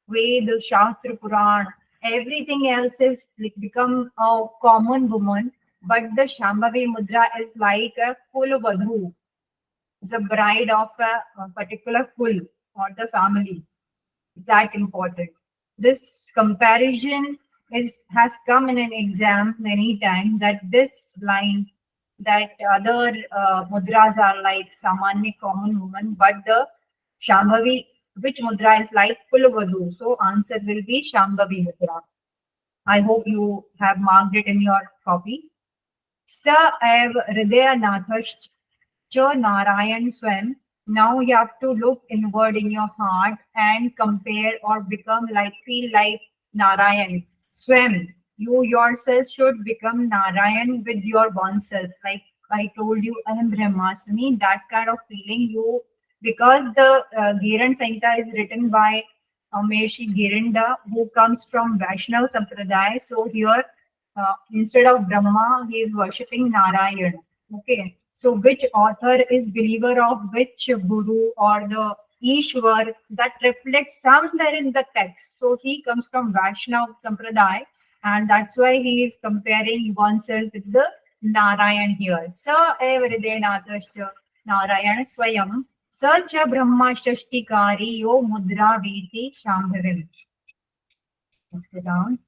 Ved, Shastra, Puran, everything else is like become a common woman, but the Shambhavi Mudra is like a Kul Vadhu, the bride of a particular kul or the family. That important. This comparison has come in an exam many times, that this line, that other mudras are like Samanya common woman, but the Shambhavi, which mudra is like Kulavadu. So answer will be Shambhavi mudra. I hope you have marked it in your copy. Sa ev hridayanathascha Narayan Swam. Now you have to look inward in your heart and compare or become like, feel like Narayan. Swam. You yourself should become Narayan with your oneself. Like I told you, I am Brahmasmi. That kind of feeling you, because the Gherand Samhita is written by Ameshi Gheranda, who comes from Vaishnav Sampradaya. So here, instead of Brahma, he is worshipping Narayan. Okay. So which author is believer of which guru or the Ishwar, that reflects somewhere in the text. So he comes from Vaishnav Sampradaya, and that's why he is comparing oneself with the Narayan here. Sa eva hridayanatashcha Narayan Swayam sa cha Brahma Shashtikari yo mudra veti Shambhavim. Let's go down.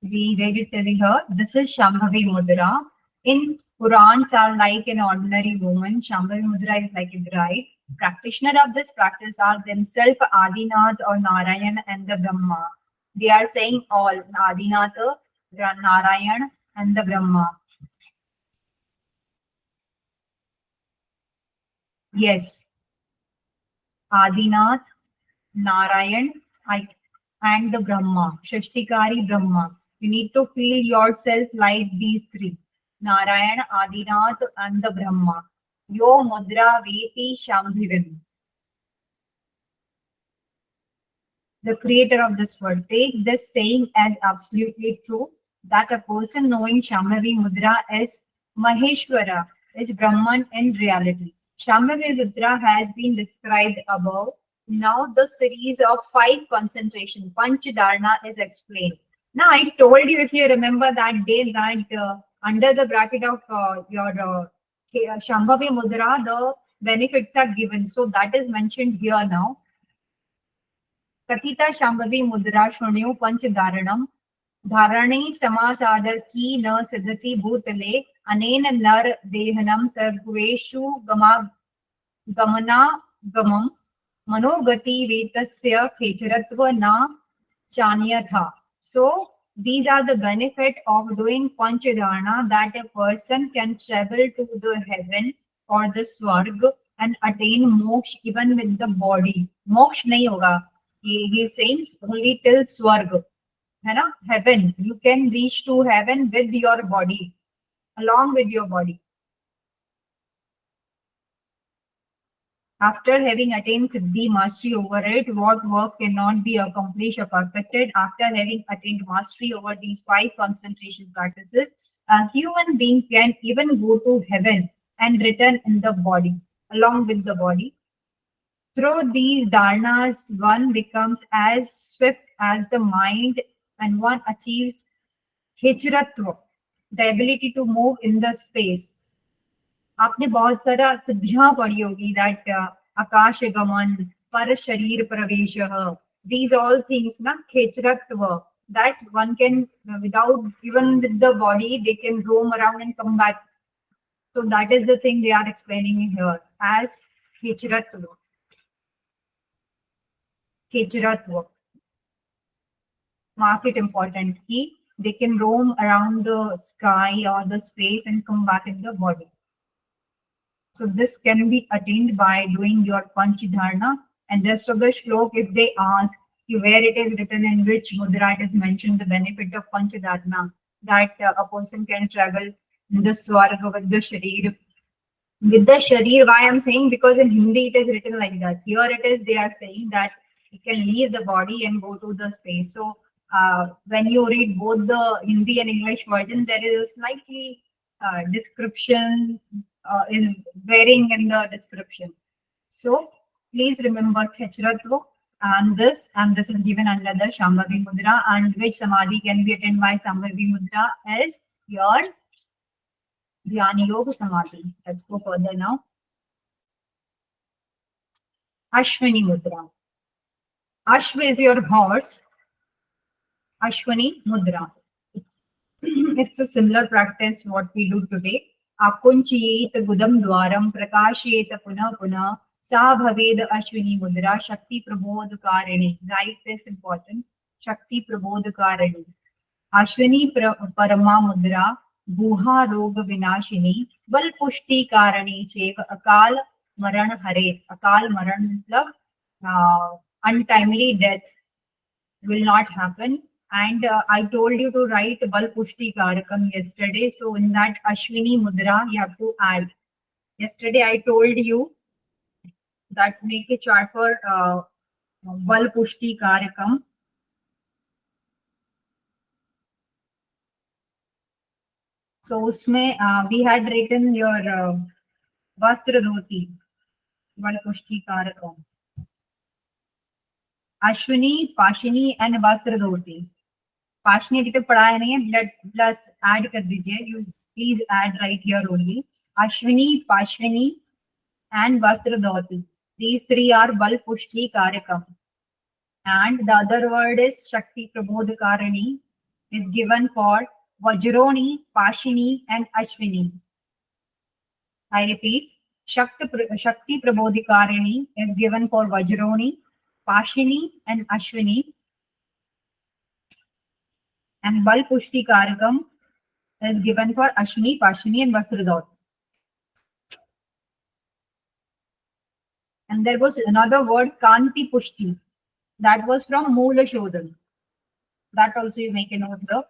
We read it telling her, this is Shambhavi Mudra. In Purans are like an ordinary woman. Shambhavi Mudra is like a bride. Practitioner of this practice are themselves Adinath or Narayan and the Brahma. They are saying all Adinath, Narayan and the Brahma. Yes. Adinath, Narayan, and the Brahma, Shashtikari Brahma. You need to feel yourself like these three, Narayan, Adinath, and the Brahma. Yo Mudra Veti Shambhivim. The creator of this world. Take this saying as absolutely true, that a person knowing Shambhavi Mudra is Maheshwara, is Brahman in reality. Shambhavi Mudra has been described above. Now the series of 5 concentration, Panchadharana, is explained. Now I told you, if you remember that day, that under the bracket of your Shambhavi Mudra, the benefits are given. So that is mentioned here now. कथिता Shambhavi मुद्रा शृण्यो पंचधारणम धारणे समासादर की न सिद्धति भूतले अनेन नर देहनम सर्वेषु गमनागमम मनोगति वेतस्य खेचरत्व न चान्यथा. So these are the benefit of doing panchadharana, that a person can travel to the heaven or the swarg and attain moksha even with the body. Moksha nahi hoga. He is saying only till swarg, है ना, heaven. You can reach to heaven with your body, along with your body. After having attained siddhi, mastery over it, what work cannot be accomplished or perfected? After having attained mastery over these 5 concentration practices, a human being can even go to heaven and return in the body, along with the body. Through these dharanas, one becomes as swift as the mind and one achieves khichratva, the ability to move in the space. आपने बहुत सारा सिद्धियां पढ़ी होगी, that आकाश गमन, पर शरीर प्रवेशः, these all things ना, खेचरत्व, that one can without even with the body they can roam around and come back. So that is the thing they are explaining here as खेचरत्व. खेचरत्व. Mark it important. They can roam around the sky or the space and come back in the body. So this can be attained by doing your Panchadharana. And rest of the shlok, if they ask you where it is written, in which mudra it is mentioned, the benefit of Panchadharana, that a person can travel in the Swarga with the Sharir. With the Sharir, why I'm saying? Because in Hindi it is written like that. Here it is, they are saying that you can leave the body and go to the space. So when you read both the Hindi and English version, there is a slightly description is varying in the description. So please remember Khechratva and this is given under the Shambhavi Mudra, and which Samadhi can be attained by Shambhavi Mudra is your Dhyana Yoga Samadhi. Let's go further now. Ashwini Mudra. Ashva is your horse. Ashwini Mudra. It's a similar practice what we do today. Akunchiyet gudam dwaram prakashiyet punah punah sa bhaved ashwini mudra shakti prabodhakarini. Right, this important. Shakti prabodhakarini. Ashwini Parama Mudra, Guha Roga Vinashini, Bal Pushti Karani Chek, Akal Maran Hare. Akal Maran matlab, untimely death will not happen. And I told you to write Bal Pushti Karakam yesterday. So in that Ashwini Mudra, you have to add. Yesterday I told you that make a chart for Bal Pushti Karakam. So उसमें we had written your Vastra Dhoti, Bal Pushti Karakam. Ashwini, Pashini and Vastra Dhoti. Pashini अभी तक पढ़ाया नहीं है, blood plus add कर दीजिए. You please add right here only. Ashwini, Pashini and Vastra Dhoti. These three are Bal Pushti Karakam. And the other word is Shakti Prabodhakarani is given for Vajroni, Pashini and Ashwini. I repeat, Shakti Prabodhakarani is given for Vajroni, Pashini and Ashwini. And Bal Pushti Karakam is given for Ashwini, Pashini and Vasradot. And there was another word, Kanti Pushti. That was from Moola Shodhan. That also you make a note of.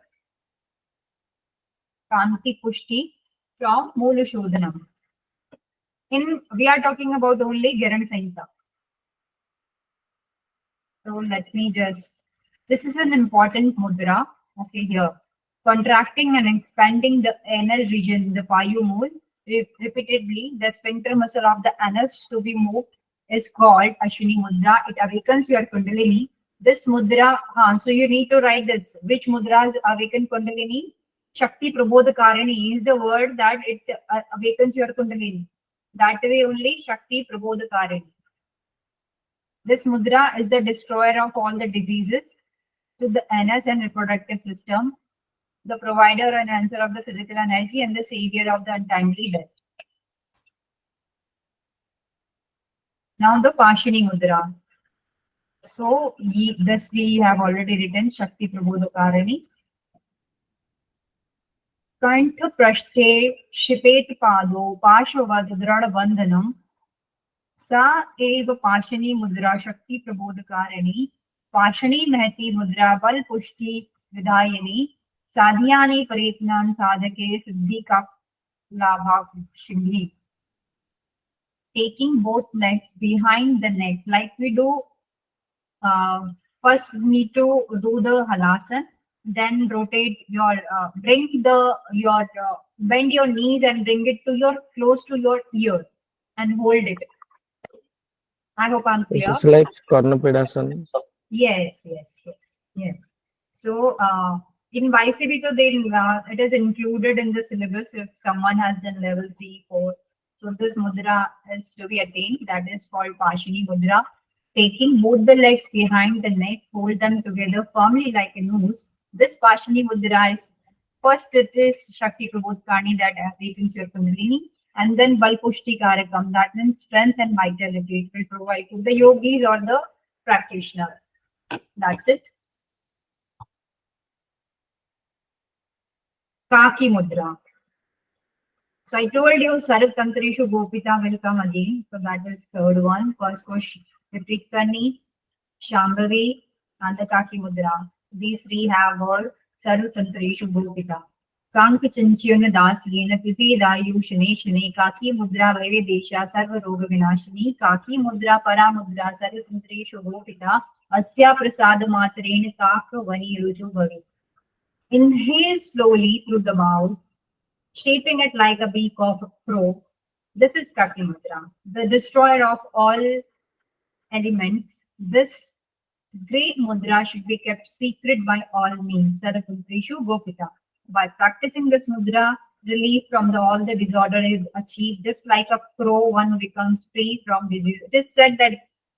Kanti Pushti from Moola Shodhanam. We are talking about only Gherand Samhita. So let me just, this is an important mudra. Okay, here. Contracting and expanding the anal region, the payu mole, repeatedly, the sphincter muscle of the anus to be moved is called Ashwini Mudra. It awakens your Kundalini. This mudra, so you need to write this. Which mudras awaken Kundalini? Shakti Prabodhakarani is the word that it awakens your Kundalini. That way only Shakti Prabodhakarani. This mudra is the destroyer of all the diseases to the anus and reproductive system, the provider and answer of the physical energy, and the savior of the untimely death. Now the Pashini Mudra. So this we have already written, Shakti Prabodhakarani. Kantha Prashthe Shipet Pado Pashavad Drada Bandhanam Sa Eva Pashini Mudra Shakti Prabodhakarani Pashini Mahati Mudra Bal Pushti Vidayani Sadhyani Paretnan Sadhake Siddhi Kap Labha Shibhi. Taking both legs behind the neck, like we do. First, we need to do the halasan, then rotate your, bend your knees and bring it to your close to your ear and hold it. I hope I'm clear. This is like Karnapedasana. Yes. So in YCB, it is included in the syllabus if someone has done level 3, 4. So this mudra is to be attained. That is called Pashini Mudra. Taking both the legs behind the neck, hold them together firmly like a noose. This Pashini Mudra is, first it is Shakti Prabodhakarani that awakens your Kundalini, and then Bal Pushti Karakam, that means strength and vitality. It will provide to the yogis or the practitioner. That's it. Kaki Mudra. So I told you Sarv Tantreshu Gopita will come again. So that is third one. First was Vitikani, Shambhavi, and the Kaki Mudra. These three have word Sarv Tantreshu Gopita. Kank Chanchiyana Dasyena Pipi Dayu Shane Shane Kaki Mudra Vaire Desha Sarva Roga Vinashini Kaki Mudra Para Mudra Sarv Tantreshu Gopita Asya Prasad Matrena Kaka Vani Ruju Bhavi. Inhale slowly through the mouth, shaping it like a beak of a crow. This is Kaki Mudra, the destroyer of all elements. This great mudra should be kept secret by all means. Sarvantreshu Gopita. By practicing this mudra, relief from all the disorder is achieved. Just like a crow, one becomes free from disease. It is said that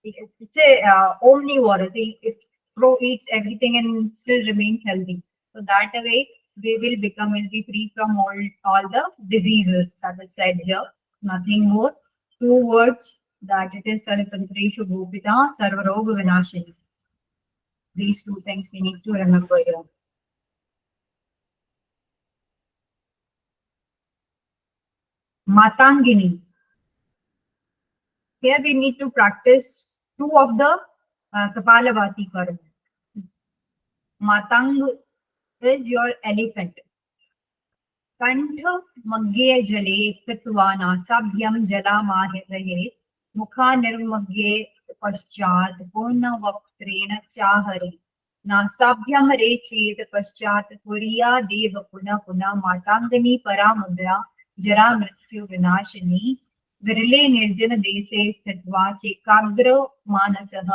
it's a omnivore. If crow eats everything and still remains healthy. So that way we will be free from all the diseases. That is said here. Nothing more. 2 words that it is Sarvantreshu Gopita, Sarvaroga Vinashini. These 2 things we need to remember here. Matangini. Here we need to practice two of the Kapalabhati karma. Matang is your elephant. कंठ मग्गे जले स्थित्वा नासाभ्यं जलामाहरेत् मुखानिर्मग्गे पश्चात् पूर्णवक्त्रेण चाहरे नासाभ्यं हरे चेत् पश्चात् तुरीयादेव पुनः पुनः मातांगनी परा मुद्रा जरा मृत्यु विनाशिनी विरले निर्जन देशे स्थित्वा चेकाग्र मानसः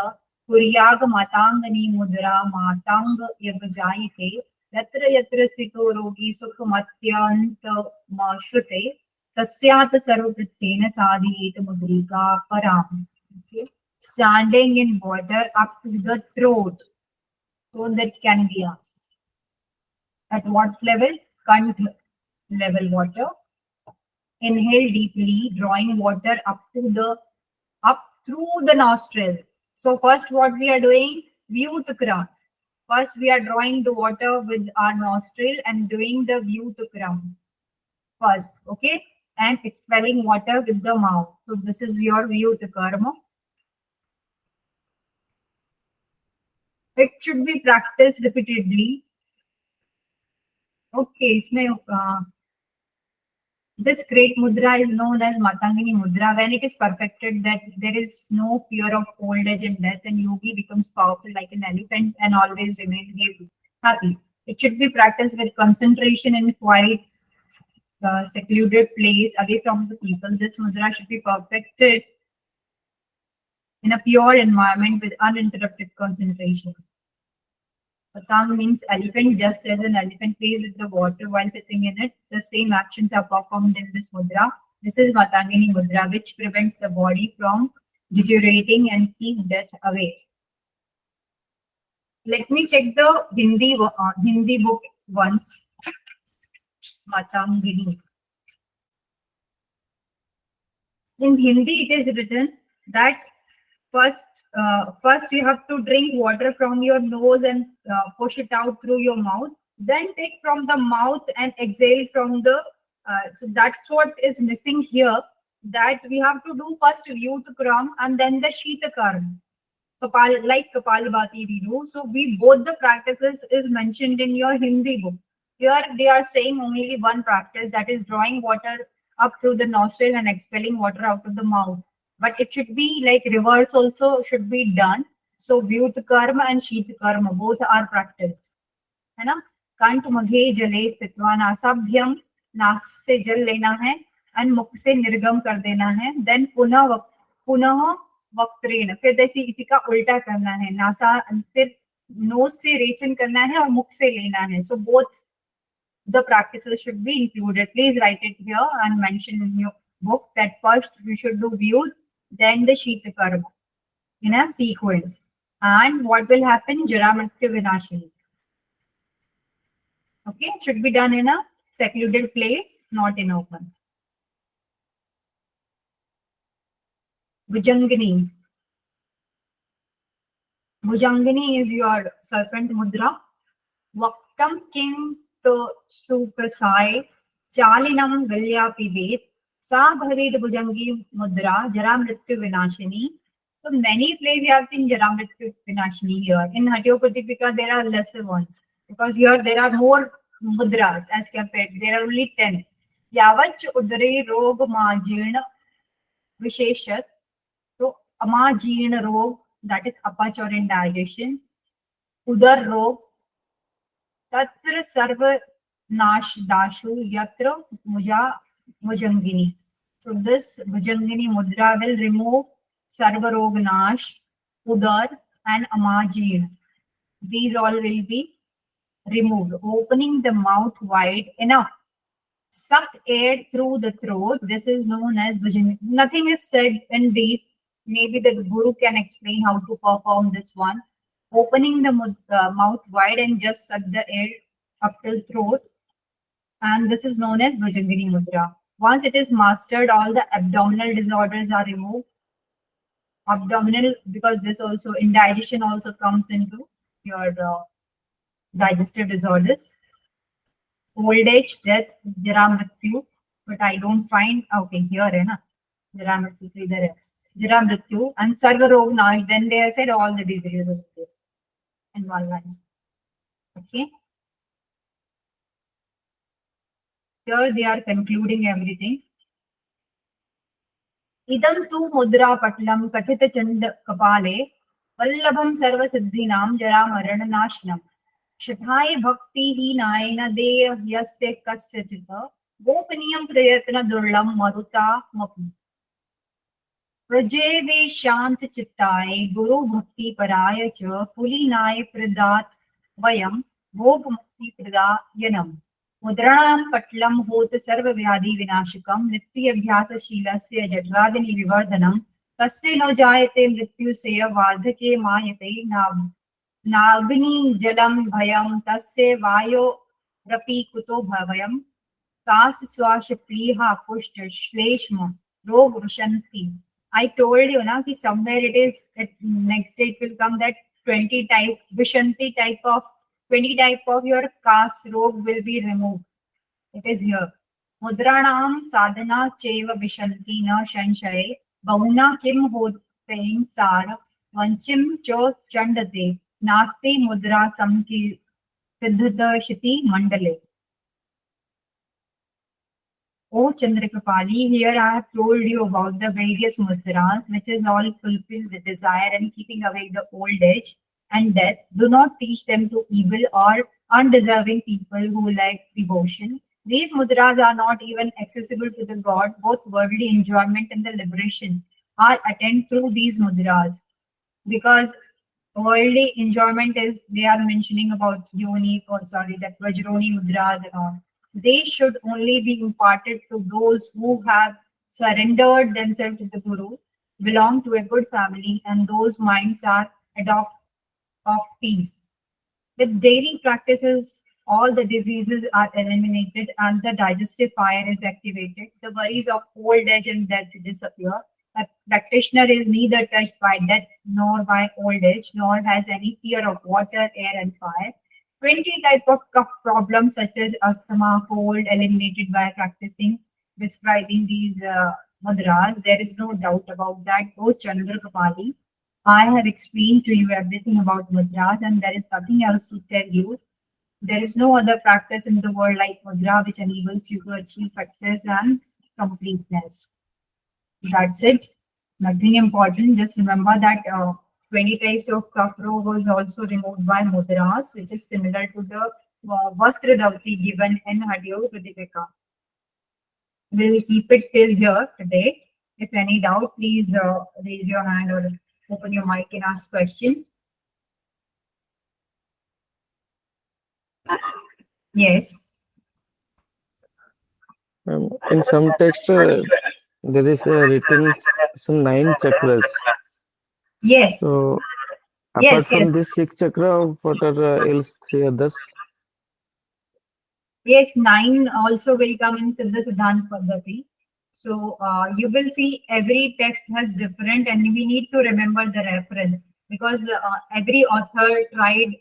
कुर्याग मातांगनी मुद्रा मातांग यज् जायते यत्र यत्र स्थितो रोगी सुखमत्यन्तमाश्रुते तस्यात् सर्ववृत्तेन साधयेत मुद्रिका पराम्. Okay. Standing in water up to the throat. So that can be asked. At what level? Kant level water. Inhale deeply, drawing water up through the nostril. So first what we are doing? Vyutakram. First, we are drawing the water with our nostril and doing the vyutakram first, okay? And expelling water with the mouth. So this is your vyutakarma. It should be practiced repeatedly. Okay, this great mudra is known as Matangini mudra. When it is perfected, that there is no fear of old age and death, and yogi becomes powerful like an elephant and always remain happy. It should be practiced with concentration in quiet, secluded place away from the people. This mudra should be perfected in a pure environment with uninterrupted concentration. Patang means elephant. Just as an elephant plays with the water while sitting in it, the same actions are performed in this mudra. This is Matangini mudra, which prevents the body from deteriorating and keep death away. Let me check the Hindi book once. Matangini. In Hindi, it is written that first you have to drink water from your nose and push it out through your mouth. Then take from the mouth and exhale from the. So that's what is missing here. That we have to do first Vyutakram and then the Shitakarma. Like Kapalabhati we do. So we both the practices is mentioned in your Hindi book. Here they are saying only one practice, that is drawing water up through the nostril and expelling water out of the mouth. But it should be like reverse also should be done. So Vyut Karma and Sheet Karma both are practiced. है ना? कंठ मघे जले स्थित्वा नासाभ्यम, नास से जल लेना है and मुख से निर्गम कर देना है. Then पुनः वक्त्रेण, फिर जैसे इसी का उल्टा करना है. नासा फिर नोज से रेचन करना है और मुख से लेना है. So both the practices should be included. Please write it here and mention in your book that first we should do Vyut, then the Shita Karma in a sequence. And what will happen? Jara Mrityu Vinashini. Okay, it should be done in a secluded place, not in open. Bhujangini. Bhujangini is your serpent mudra. Vaktam kim to suprasai chalinam galya pibet sa bhavid bhujangi mudra jara mrityu vinashini. So many places you have seen jara mrityu vinashini here. In Hatyopadipika there are lesser ones because here there are more mudras as compared. There are only 10. Yavach udare rog majirna visheshat. So amajirna rog, that is apach or indigestion. Udar rog, tatra sarva nash dashu yatra mujangini. So this Bhujangini mudra will remove sarva rog nash, udar and amajir. These all will be removed. Opening the mouth wide enough. Suck air through the throat. This is known as Bhujangini. Nothing is said in deep. Maybe the guru can explain how to perform this one. Opening the mouth wide and just suck the air up till throat. And this is known as Bhujangini mudra. Once it is mastered, all the abdominal disorders are removed. Abdominal, because this also, indigestion also comes into your digestive disorders. Old age, death, jara mrityu, but I don't find. Okay, here है ना. जरा मृत्यु तो इधर है. जरा मृत्यु and सर्व रोग नाश. Then they have said all the diseases in one line. Okay. Here they are concluding everything. इदं तु मुद्रा पटलं कथित चंद कपाले वल्लभं सर्वसिद्धीनां जरामरणनाशनम् शठाय भक्तिहीनाय न देय यस्य कस्यचित् गोपनीयं प्रयत्न दुर्लभं मरुतामपि प्रजेवे शांत चित्ताय गुरु भक्ति पराय च कुलीनाय प्रदात वयं भोग मुक्ति प्रदायनम् मुद्राणां पट्लं होत सर्वव्याधि विनाशकं नित्याभ्यासशीलस्य जठराग्नि विवर्धनं कस्य न जायते मृत्युस्य वार्धके मायते नाग्नि जलं भयं तस्य वायोरपि कुतो भवयम् कास श्वास प्लीहा पुष्ट श्लेष्म रोग विशंति. I told you na कि somewhere it is next day it will come that 20 type vishanti type of 20 type of your caste rog will be removed. It is here. Mudranam sadhana cheva vishanti na shanshaye bahuna kim hotein sar vanchim cho chandate nasti mudra samki siddhadashiti mandale. Oh Chandrakripali, here I have told you about the various mudras, which is all fulfill the desire and keeping away the old age and death. Do not teach them to evil or undeserving people who lack devotion. These mudras are not even accessible to the God. Both worldly enjoyment and the liberation are attained through these mudras. Because worldly enjoyment is, they are mentioning about yoni, or sorry, that vajroni mudras and all. They should only be imparted to those who have surrendered themselves to the Guru, belong to a good family, and those minds are adopt of peace. With daily practices, all the diseases are eliminated and the digestive fire is activated. The worries of old age and death disappear. A practitioner is neither touched by death nor by old age, nor has any fear of water, air, and fire. 20 type of cough problems such as asthma, cold, eliminated by practicing, describing these mudras. There is no doubt about that. Oh Chandra Kapali, I have explained to you everything about mudras and there is nothing else to tell you. There is no other practice in the world like mudra which enables you to achieve success and completeness. That's it. Nothing important. Just remember that 20 types of cough row was also removed by mudras, which is similar to the Vastra Davti given in Hadyo Pradipika. We'll keep it till here today. If any doubt, please raise your hand or open your mic and ask question. Yes. In some text, there is written some 9 chakras. Yes. So apart Yes, from yes. this 6 chakra, what are else 3 others? Yes, 9 also will come in Siddha Siddhant Paddhati. So you will see every text has different and we need to remember the reference because every author tried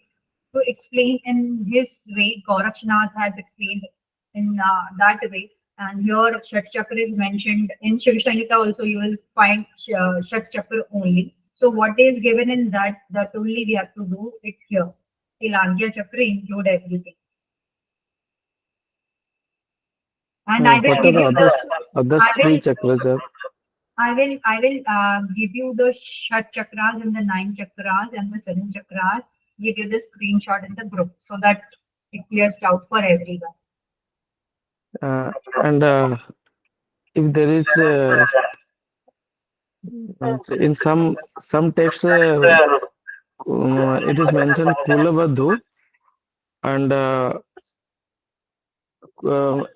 to explain in his way. Gorakshnath has explained in that way. And here Shat Chakra is mentioned. In Shiv Sangita also you will find Shat Chakra only. So what is given in that only we have to do it here. Tilagya Chakra include everything. And I will What are give the you others I 3 will chakras? Sir? I will give you the Shat Chakras and the 9 chakras and the 7 chakras. Give you the screenshot in the group so that it clears out for everyone. And if there is in some text it is mentioned Kulavadhu and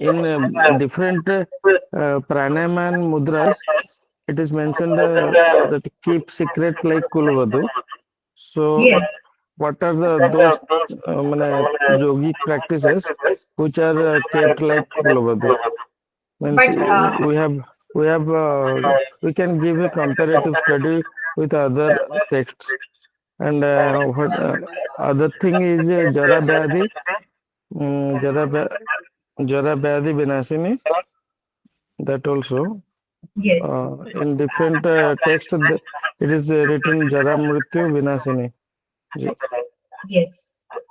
in different pranayama and mudras it is mentioned that keep secret like Kulavadhu. So Yes. what are those yogic practices which are kept like Kulavadhu? Means But we can give a comparative study with other texts. And what other thing is Jara Vyadhi, Jara Vyadhi Vinashini. that also. Yes, In different text, it is written Jara Mrityu Vinasini. Ji- yes.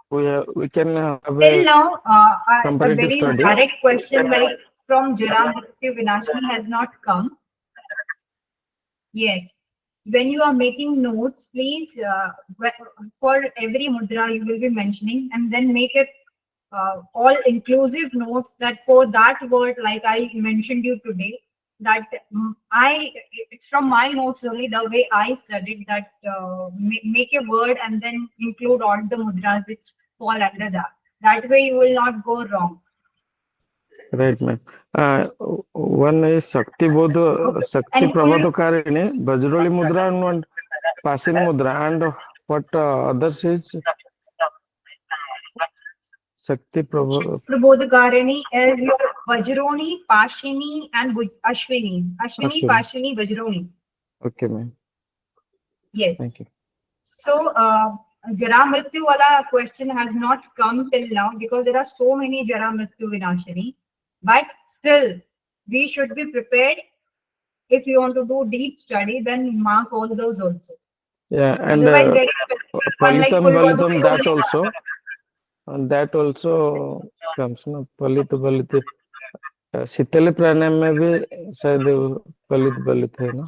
we can have Till a now, a comparative very study. direct question like from Gherand Vinashini has not come. Yes. When you are making notes, please, for every mudra you will be mentioning, and then make it all inclusive notes that for that word, like I mentioned you today, that it's from my notes only, the way I studied that, make a word and then include all the mudras which fall under that. That way you will not go wrong. Right, ma'am. One is Shakti Bodh, Okay. Shakti And Prabhatokarini, Bajroli Mudra, and one Pasini Mudra. And what others is Shakti Prabha, Prabodhakarini is your Vajroni, Pashini, and Ashwini. Ashwini, Ashwini. Pashini, Vajroni. Okay, ma'am. Yes. Thank you. So, Jara Mrityu wala question has not come till now because there are so many Jara Mrityu Vinashini. But still, we should be prepared. If you want to do deep study, then mark all those also. Yeah, and Otherwise, very specific one like Palitam Balitam, Pulvadu that also. And that also comes, no? Palit Balit. शीतल प्राणायाम में भी शायद पलित बलित है ना.